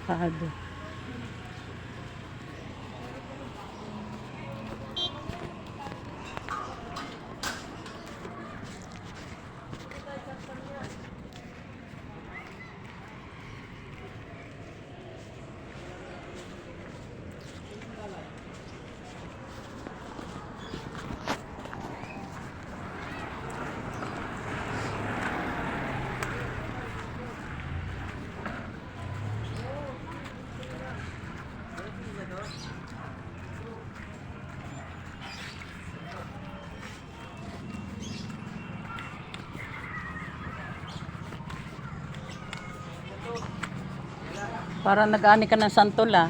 avocado. Para nag-ani ka ng santol ah.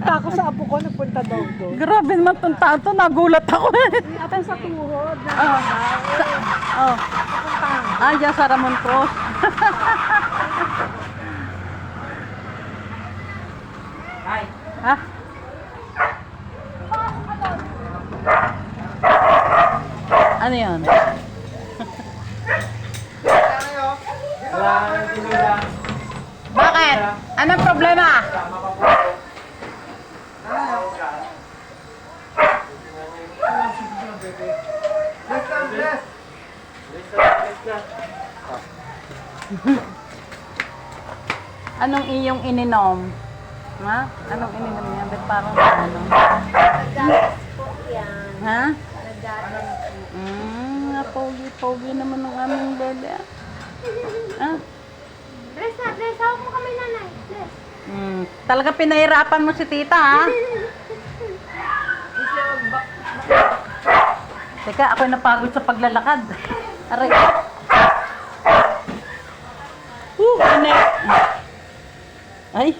Ako sa apo ko, nagpunta daw doon. Grabe naman itong tao to, nagulat ako. Atan sa tuhod. Oh. Ah, dyan sa Ramon Cross. Ha? Ano yun? Bakit? Anong problema? Anong iyong ininom? Ha? Anong ininom niya? Ba't parang ano? Nagalis po yan. Ha? Nagalis. Pogi naman ng aming bebe. Ah? Bless na, bless. Hawak mo kami, nanay. Bless. Talaga pinahirapan mo si tita, ha? Teka, ako'y napagod sa paglalakad. Aray. Init. Ay.